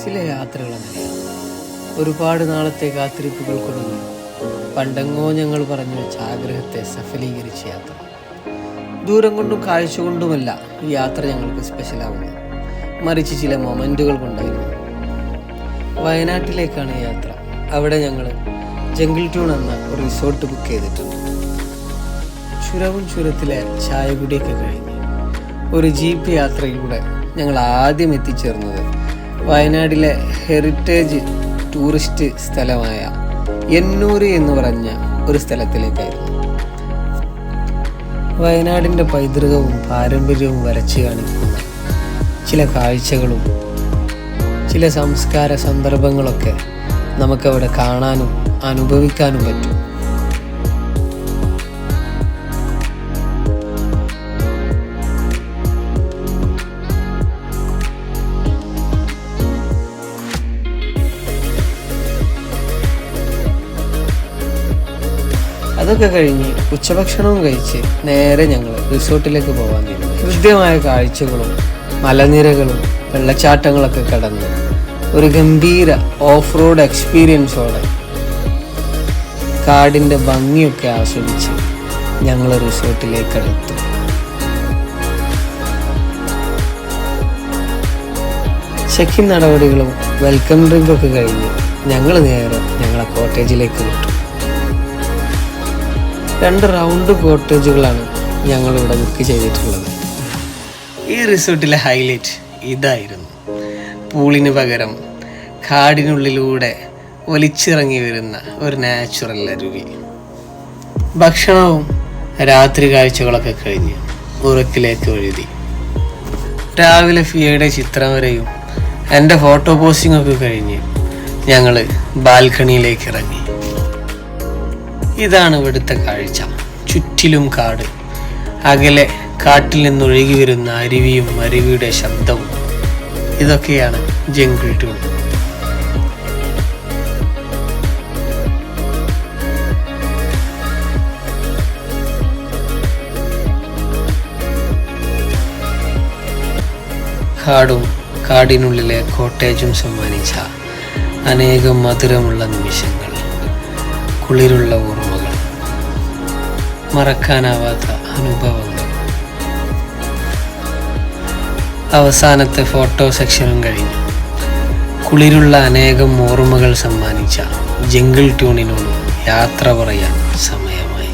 ചില യാത്രകൾ അങ്ങനെയാണ്. ഒരുപാട് നാളത്തെ കാത്തിരിപ്പുകൾക്കൊടുങ്ങി പണ്ടെങ്ങോ ഞങ്ങൾ പറഞ്ഞു വെച്ച ആഗ്രഹത്തെ സഫലീകരിച്ച യാത്ര. ദൂരം കൊണ്ടും കാഴ്ച കൊണ്ടുമല്ല ഈ യാത്ര ഞങ്ങൾക്ക് സ്പെഷ്യലാകുന്നത്, മറിച്ച് ചില മൊമെൻറ്റുകൾ കൊണ്ടായിരുന്നു. വയനാട്ടിലേക്കാണ് യാത്ര. അവിടെ ഞങ്ങൾ ജംഗിൾ ട്യൂൺ എന്ന ഒരു റിസോർട്ട് ബുക്ക് ചെയ്തിട്ടുണ്ട്. ചുരവും ചുരത്തിലെ ചായകുടിയൊക്കെ കഴിഞ്ഞ് ഒരു ജീപ്പ് യാത്രയിലൂടെ ഞങ്ങൾ ആദ്യം എത്തിച്ചേർന്നത് വയനാട്ടിലെ ഹെറിറ്റേജ് ടൂറിസ്റ്റ് സ്ഥലമായ എന്നൂര് എന്ന് പറഞ്ഞ ഒരു സ്ഥലത്തിലേക്കായിരുന്നു. വയനാടിൻ്റെ പൈതൃകവും പാരമ്പര്യവും വരച്ച് കാണിക്കുന്ന ചില കാഴ്ചകളും ചില സംസ്കാര സന്ദർഭങ്ങളൊക്കെ നമുക്കവിടെ കാണാനും അനുഭവിക്കാനും പറ്റും. അതൊക്കെ കഴിഞ്ഞ് ഉച്ചഭക്ഷണവും കഴിച്ച് നേരെ ഞങ്ങൾ റിസോർട്ടിലേക്ക് പോകാൻ തീരുമാനിച്ചു. ഹൃദ്യമായ കാഴ്ചകളും മലനിരകളും വെള്ളച്ചാട്ടങ്ങളൊക്കെ കടന്ന് ഒരു ഗംഭീര ഓഫ് റോഡ് എക്സ്പീരിയൻസോടെ കാടിൻ്റെ ഭംഗിയൊക്കെ ആസ്വദിച്ച് ഞങ്ങൾ റിസോർട്ടിലേക്ക് അടുത്തു. ചെക്കിൻ നടപടികളും വെൽക്കം ഡ്രിങ്കൊക്കെ കഴിഞ്ഞ് ഞങ്ങൾ നേരെ ഞങ്ങളെ കോട്ടേജിലേക്ക് വിട്ടു. 2 റൗണ്ട് കോട്ടേജുകളാണ് ഞങ്ങളിവിടെ ബുക്ക് ചെയ്തിട്ടുള്ളത്. ഈ റിസോർട്ടിലെ ഹൈലൈറ്റ് ഇതായിരുന്നു. പൂളിന് പകരം കാടിനുള്ളിലൂടെ ഒലിച്ചിറങ്ങി വരുന്ന ഒരു നാച്ചുറൽ അരുവി. ഭക്ഷണവും രാത്രി കാഴ്ചകളൊക്കെ കഴിഞ്ഞ് ഉറക്കിലേക്ക് എഴുതി. രാവിലെ ഫിയയുടെ ചിത്രം വരെയും എൻ്റെ ഫോട്ടോ പോസ്റ്റിംഗൊക്കെ കഴിഞ്ഞ് ഞങ്ങൾ ബാൽക്കണിയിലേക്ക് ഇറങ്ങി. ഇതാണ് ഇവിടുത്തെ കാഴ്ച. ചുറ്റിലും കാട്, അകലെ കാട്ടിൽ നിന്നൊഴുകി വരുന്ന അരുവിയും അരുവിയുടെ ശബ്ദവും. ഇതൊക്കെയാണ് ജംഗിൾ ട്യൂൺ. കാടും കാടിനുള്ളിലെ കോട്ടേജും സമ്മാനിച്ച അനേകം മധുരമുള്ള നിമിഷങ്ങൾ, കുളിരുള്ള ഓർമ്മകൾ, മറക്കാനാവാത്ത അനുഭവങ്ങൾ. അവസാനത്തെ ഫോട്ടോ സെക്ഷനും കഴിഞ്ഞു കുളിരുള്ള അനേകം ഓർമ്മകൾ സമ്മാനിച്ച ജംഗിൾ ട്യൂണിനോട് യാത്ര പറയാൻ സമയമായി.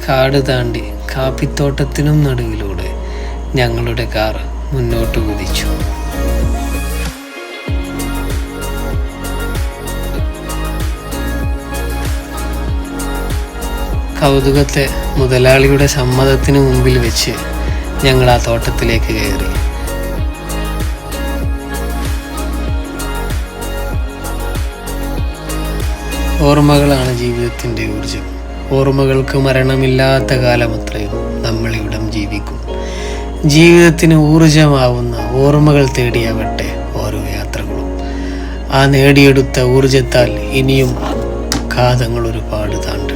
കാട് താണ്ടി കാപ്പിത്തോട്ടത്തിനും നടുവിലൂടെ ഞങ്ങളുടെ കാർ മുന്നോട്ട് കുതിച്ചു. കൗതുകത്തെ മുതലാളിയുടെ സമ്മതത്തിന് മുമ്പിൽ വെച്ച് ഞങ്ങൾ ആ തോട്ടത്തിലേക്ക് കയറി. ഓർമ്മകളാണ് ജീവിതത്തിൻ്റെ ഊർജം. ഓർമ്മകൾക്ക് മരണമില്ലാത്ത കാലമത്രയും നമ്മളിവിടം ജീവിക്കും. ജീവിതത്തിന് ഊർജമാവുന്ന ഓർമ്മകൾ തേടിയാവട്ടെ ഓരോ യാത്രകളും. ആ നേടിയെടുത്ത ഊർജത്താൽ ഇനിയും കാതങ്ങൾ ഒരുപാട് താണ്ടും.